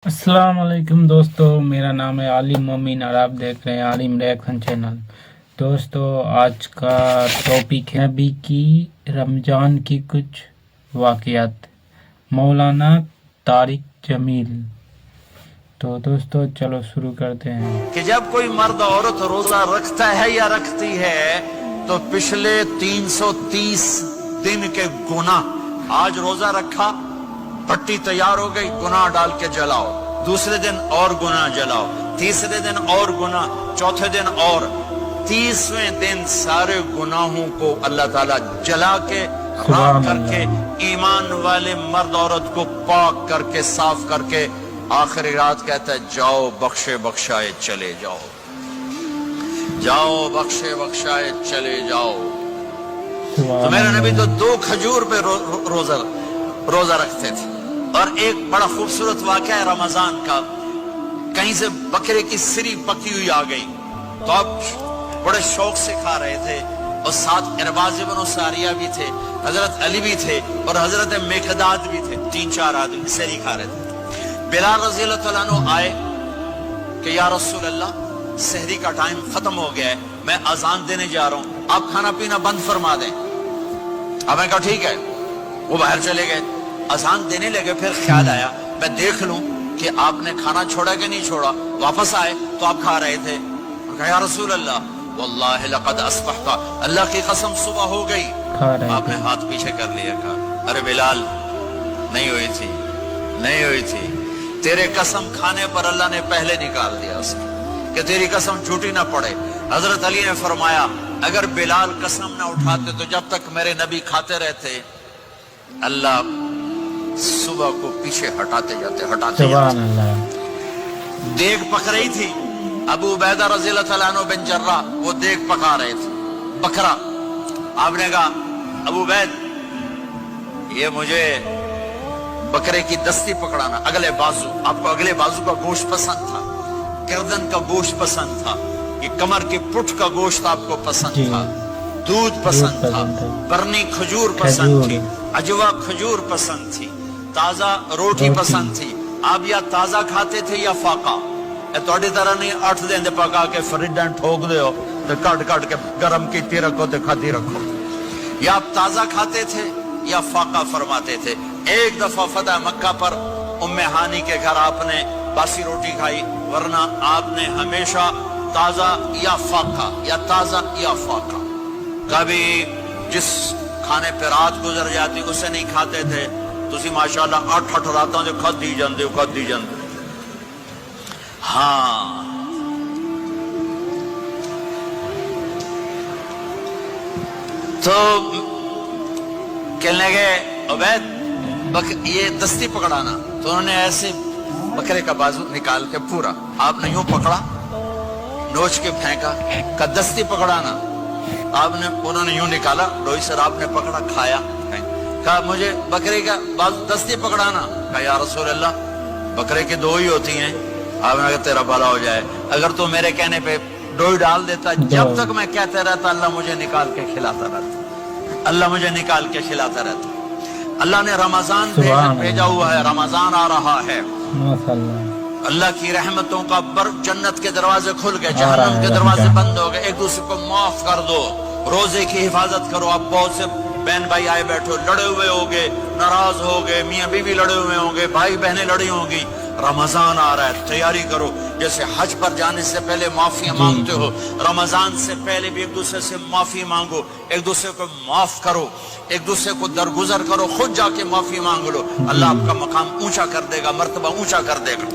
अस्सलाम वालेकुम दोस्तों, मेरा नाम है आलिम मोमिन और आप देख रहे हैं आलिम रिएक्शन चैनल। दोस्तों, आज का टॉपिक है नबी की रमज़ान की कुछ वाक़यात, मौलाना तारिक जमील। तो दोस्तों चलो शुरू करते हैं कि जब कोई मर्द औरत रोजा रखता है या रखती है तो पिछले 330 दिन के गुनाह, आज रोजा रखा, पट्टी तैयार हो गई, गुनाह डाल के जलाओ, दूसरे दिन और गुनाह जलाओ, तीसरे दिन और गुनाह, चौथे दिन और 30वें दिन सारे गुनाहों को अल्लाह ताला जला के राख करके ईमान वाले मर्द औरत को पाक करके साफ करके आखिरी रात कहता है जाओ बख्शे बख्शाए चले जाओ, जाओ बख्शे बख्शाए चले जाओ। तो मेरे नबी तो 2 खजूर पे रोजा रखते थे। और एक बड़ा खूबसूरत वाक़या है रमजान का, कहीं से बकरे की सिरी पकी हुई आ गई तो अब बड़े शौक से खा रहे थे, और साथ इरबाज इब्न सारिया भी थे, हजरत अली भी थे और हजरत मेकदाद भी थे, 3-4 आदमी सिरी खा रहे थे। बिलाल रज़ी अल्लाह तआला अन्हु आए कि या रसूल अल्लाह, सहरी का टाइम खत्म हो गया है, मैं अजान देने जा रहा हूं, आप खाना पीना बंद फरमा दें। अब मैं कहा ठीक है। वो बाहर चले गए, अजान देने लगे, फिर ख्याल आया मैं देख लूं कि आपने खाना छोड़ा कि नहीं छोड़ा। वापस आए तो आप खा रहे थे। कहा या रसूल अल्लाह, वल्लाहि लक़द अस्बहता, अल्लाह की कसम सुबह हो गई। आपने हाथ पीछे कर लिया, कहा अरे बिलाल नहीं हुई थी, नहीं हुई थी, तेरे कसम खाने पर अल्लाह ने पहले निकाल दिया उसे कि तेरी कसम झूठी ना पड़े। हजरत अली ने फरमाया अगर बिलाल कसम ना उठाते तो जब तक मेरे नबी खाते रहते अल्लाह सुबह को पीछे हटाते जाते। देग पक रही थी, अबू उबैदा रज़ी अल्लाह तआला अन्हु बिन जर्राह वो देग पका रहे थे, बकरा। आपने कहा अबू उबैद, ये मुझे बकरे की दस्ती पकड़ाना, अगले बाजू, आपको अगले बाजू का गोश्त पसंद था, गर्दन का गोश्त पसंद था, ये कमर के पुट का गोश्त आपको पसंद था, दूध पसंद था, बरनी खजूर पसंद थी, अजवा खजूर पसंद थी, ताजा रोटी पसंद थी। आप या ताजा खाते थे या फाका, थोड़ी तरह नहीं 8 दिन पका के फ्रिज ठोक दे तो कट के गरम की रखो तो खाती रखो। या आप ताजा खाते थे या फाका फरमाते थे। एक दफा फतह मक्का पर उम्मे हानी के घर आपने बासी रोटी खाई, वरना आपने हमेशा ताजा या फाका या ताजा या फाका। कभी जिस खाने पे रात गुजर जाती उसे नहीं खाते थे, तुसी माशाअल्लाह 8 रातों से खादी जाते। हाँ, तो कहने लगे उबैद ये दस्ती पकड़ाना, तो उन्होंने ऐसे बकरे का बाजू निकाल के पूरा आपने यूं पकड़ा, नोच के फेंका, का दस्ती पकड़ाना, आपने उन्होंने यूं निकाला, रोई सर आपने पकड़ा, खाया, कहा मुझे बकरे का बाजू दस्ती पकड़ाना। कहा या रसूल अल्लाह, बकरे की 2 ही होती हैं। आपने कहा तेरा भला हो जाए, अगर तू मेरे कहने पे 2 ही डाल देता, जब तक मैं कहते रहता अल्लाह मुझे निकाल के खिलाता रहता, अल्लाह मुझे निकाल के खिलाता रहता। अल्लाह ने रमजान भेजा हुआ है, रमजान आ रहा है, अल्लाह की रहमतों का जन्नत के दरवाजे खुल गए, जहन्नम के दरवाजे बंद हो गए। एक दूसरे को माफ कर दो, रोजे की हिफाजत करो। आप बहुत से बहन भाई आए बैठो, लड़े हुए होंगे, नाराज हो गए, मियाँ बीवी लड़े हुए होंगे, भाई बहनें लड़ी होंगी। रमजान आ रहा है, तैयारी करो। जैसे हज पर जाने से पहले माफिया मांगते हो, रमजान से पहले भी एक दूसरे से माफी मांगो, एक दूसरे को माफ करो, एक दूसरे को दरगुजर करो, खुद जाके माफी मांग लो, अल्लाह आपका मकाम ऊंचा कर देगा, मर्तबा ऊंचा कर देगा।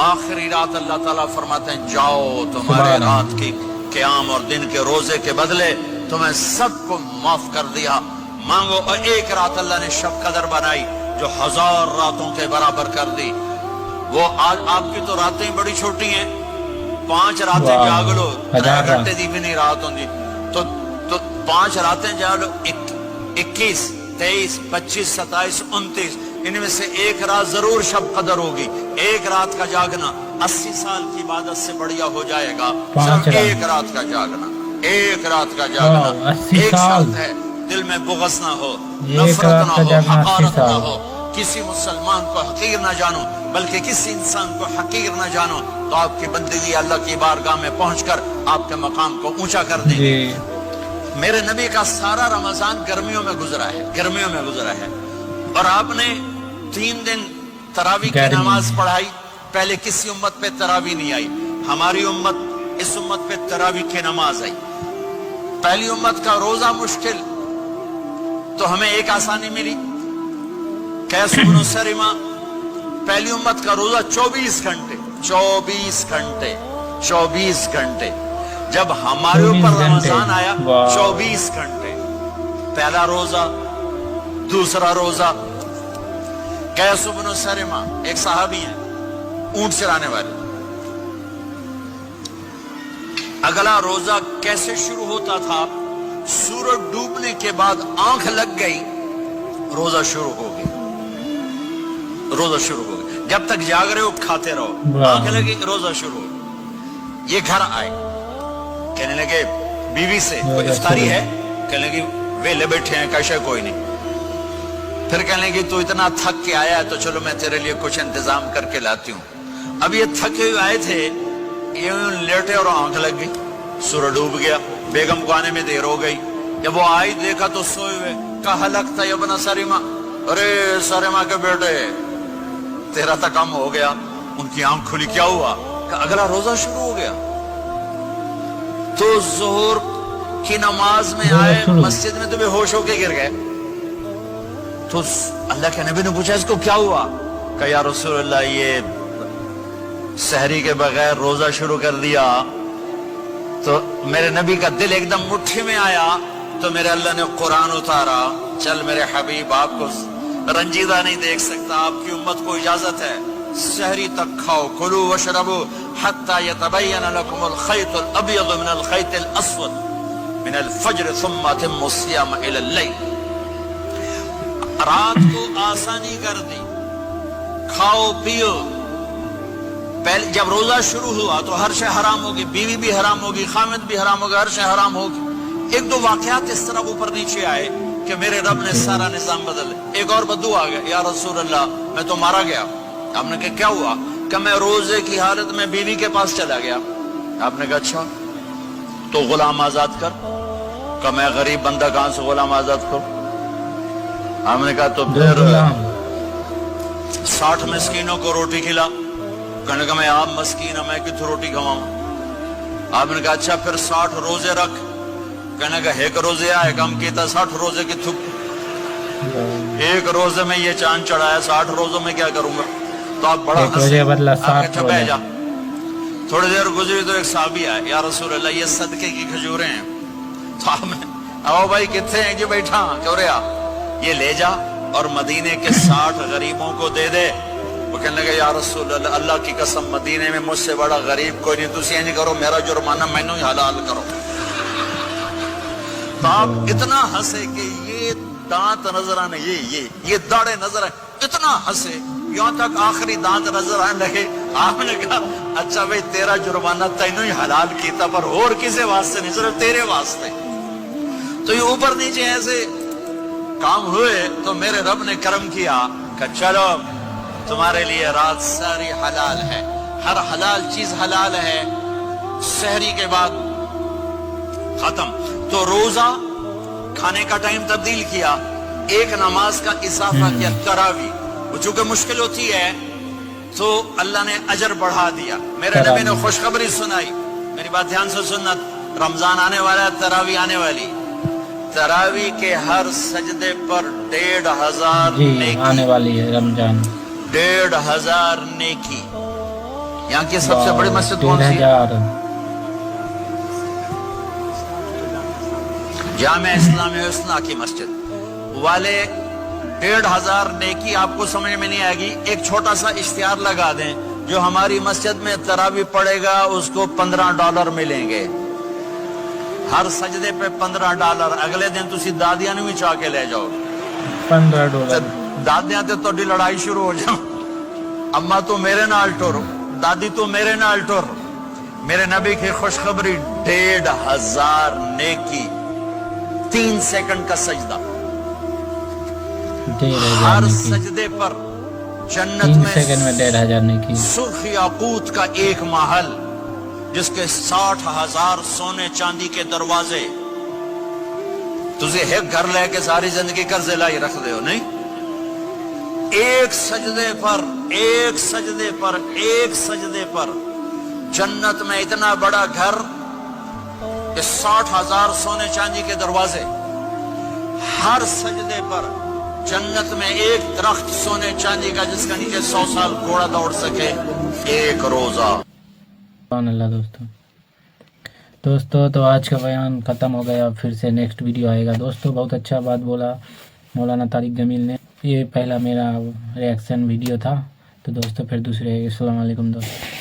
आखिरी रात अल्लाह ताला फरमाते हैं जाओ, तुम्हारे रात की क़याम और दिन के रोजे के बदले तुम्हें सबको माफ कर दिया, मांगो। और एक रात अल्लाह ने शब कदर बनाई जो 1000 रातों के बराबर कर दी। वो आज आपकी तो रातें बड़ी छोटी हैं, 5 रातें जाग लो, 3 घंटे दी भी नहीं रात होती, तो 5 रातें जाग लो, 21, 23, 25, 27, 29, इनमें से एक रात जरूर शब कदर होगी। एक रात का जागना 80 साल की इबादत से बढ़िया हो जाएगा। सिर्फ एक रात का जागना, एक रात का जागना, एक शर्त है, दिल में बुग़्ज़ ना हो, नफरत ना हो, हक़ारत ना हो, کسی مسلمان کو حقیر نہ جانو بلکہ کسی انسان کو حقیر نہ جانو تو آپ کی بندگی اللہ کی بارگاہ میں پہنچ کر آپ کے مقام کو اونچا کر دیں گے. میرے نبی کا سارا رمضان گرمیوں میں گزرا ہے اور آپ نے 3 دن تراویح کی نماز پڑھائی. پہلے کسی امت پہ تراویح نہیں آئی. ہماری امت اس امت پہ تراویح کی نماز آئی. پہلی امت کا روزہ مشکل تو ہمیں ایک آسانی ملی. قیس بن سرمہ پہلی امت کا روزہ 24 گھنٹے. جب ہمارے اوپر رمضان آیا 24 گھنٹے. پہلا روزہ، دوسرا روزہ. قیس بن سرمہ ایک صحابی ہیں، اونٹ چرانے والے. اگلا روزہ کیسے شروع ہوتا تھا؟ سورج ڈوبنے کے بعد آنکھ لگ گئی، روزہ شروع ہو گئی. جب تک جاگ رہے ہو کھاتے رہو، آنکھ لگی روزہ شروع ہو. یہ گھر آئے، کہنے لگے بیوی سے کوئی افطاری ہے؟ کہنے لگے ویلے بیٹھے ہیں، کیسے کوئی نہیں. پھر کہنے لگے تو اتنا تھک کے آیا ہے تو چلو میں تیرے لیے کچھ انتظام کر کے لاتی ہوں. اب یہ تھکے ہوئے آئے تھے، یہ لیٹے اور آنکھ لگ گئی، سورج ڈوب گیا. بیگم کو آنے میں دیر ہو گئی. جب وہ آئی دیکھا تو سوئے ہوئے. کہا لگتا ہے ابن سرمہ، ارے سرمہ کے بیٹے تیرا تو کم ہو گیا. ان کی آنکھ کھلی، کیا ہوا؟ کہ اگلا روزہ شروع ہو گیا. تو ظہر کی نماز میں آئے، مسجد میں تو بے ہوش ہو کے گر گئے. تو اللہ کے نبی نے پوچھا اس کو کیا ہوا؟ کہ یا رسول اللہ یہ سحری کے بغیر روزہ شروع کر دیا. تو میرے نبی کا دل ایک دم مٹھی میں آیا تو میرے اللہ نے قرآن اتارا. چل میرے حبیب، آپ کو رنجیدہ نہیں دیکھ سکتا، آپ کی امت کو اجازت ہے سحری تک کھاؤ. کلوا واشربوا حتى يتبين لكم الخيط الابيض من الخيط الاسود من الفجر ثم اتموا الصيام الى الليل. رات کو آسانی کر دی، کھاؤ پیو. پہلے جب روزہ شروع ہوا تو ہر شے حرام ہوگی، بیوی بھی حرام ہوگی، خامد بھی حرام ہوگا، ہر شے حرام ہوگی. 1-2 واقعات اس طرح اوپر نیچے آئے کہ میرے رب نے سارا نظام بدل. ایک اور بدو آ گیا، یا رسول اللہ میں تو مارا گیا. آپ نے کہا کیا ہوا؟ کہ میں روزے کی حالت میں بیوی کے پاس چلا گیا. آپ نے کہا اچھا تو غلام آزاد کر. کہ میں غریب بندہ کہاں سے غلام آزاد کروں؟ آپ نے کہا تو پھر 60 مسکینوں کو روٹی کھلا. کہنے کا میں آپ مسکین ہوں، میں کتوں روٹی کھواؤں؟ آپ نے کہا اچھا پھر 60 روزے رکھ. کہنے کا ایک روزے آئے کم کیتا 60 روزے کی تھک. ایک روزے میں یہ چاند چڑھایا، 60 روزوں میں کیا کروں گا؟ تو آپ بڑا بہ جا. تھوڑی دیر گزری تو ایک صحابی آئے، یا رسول اللہ یہ صدقے کی کھجوریں ہیں. تو آپ نے آؤ بھائی کتنے ہیں جی؟ بیٹھا چوریا، یہ لے جا اور مدینے کے 60 غریبوں کو دے دے. وہ کہنے لگے یا رسول اللہ اللہ کی قسم مدینے میں مجھ سے بڑا غریب کوئی نہیں، تسی یہ نہیں کرو میرا جرمانہ مینوں ہی حلال کرو. تو آپ اتنا ہنسے کہ یہ دانت نظر آنے، یہ داڑے نظر آئے، اتنا ہنسے یہاں تک آخری دانت نظر آنے لگے. آپ نے کہا اچھا بھائی تیرا جرمانہ تینوں ہی حلال کیتا پر اور کسی واسطے نہیں، صرف تیرے واسطے. تو یہ اوپر نیچے ایسے کام ہوئے تو میرے رب نے کرم کیا کہ چلو تمہارے لیے رات ساری حلال ہے، ہر حلال چیز حلال ہے. سحری کے بعد ختم. تو روزہ کھانے کا ٹائم تبدیل کیا، ایک نماز کا اضافہ کیا، تراویح. وہ چونکہ مشکل ہوتی ہے تو اللہ نے اجر بڑھا دیا. میرے نبی نے خوشخبری سنائی، میری بات دھیان سے سننا. رمضان آنے والا ہے، تراویح آنے والی. تراویح کے ہر سجدے پر 1500 نیکی آنے والی ہے رمضان. 1500 نیکی. یہاں کی سب سے بڑی مسجد کون سی ہے؟ جامع اسلامی حسنہ کی مسجد والے. 1500 نیکی آپ کو سمجھ میں نہیں آئے گی. ایک چھوٹا سا اشتہار لگا دیں، جو ہماری مسجد میں تراویح پڑے گا اس کو $15 ملیں گے. ہر سجدے پہ $15. اگلے دن تسی دادیاں نے بھی چاہ کے لے جاؤ. $15 دادیاں تے توڑی لڑائی شروع ہو جاؤ. اما تو میرے نال ٹور، دادی تو میرے نال ٹور. میرے نبی کی خوشخبری 1500 نیکی. 3 سیکنڈ کا سجدہ. हर 1,500 ने की, सजदे पर जन्नत 3 में सेकंड में 1,500 ने की। सुर्ख याकूत का एक महल जिसके 60,000 सोने चांदी के दरवाजे। तुझे एक घर लेके सारी जिंदगी कर्जे लाई रख दे हो नहीं, एक सजदे पर एक सजदे पर एक सजदे पर जन्नत में इतना बड़ा घर कि 60,000 सोने चांदी के दरवाजे। हर सजदे पर जन्नत में एक दरख्त सोने चांदी का जिसका नीचे 100 साल घोड़ा दौड़ सके, एक रोजा। अल्लाह। दोस्तों तो आज का बयान ख़त्म हो गया, फिर से नेक्स्ट वीडियो आएगा। दोस्तों बहुत अच्छा बात बोला मौलाना तारिक जमील ने। ये पहला मेरा रिएक्शन वीडियो था। तो दोस्तों फिर दूसरे। अस्सलाम वालेकुम दोस्तों।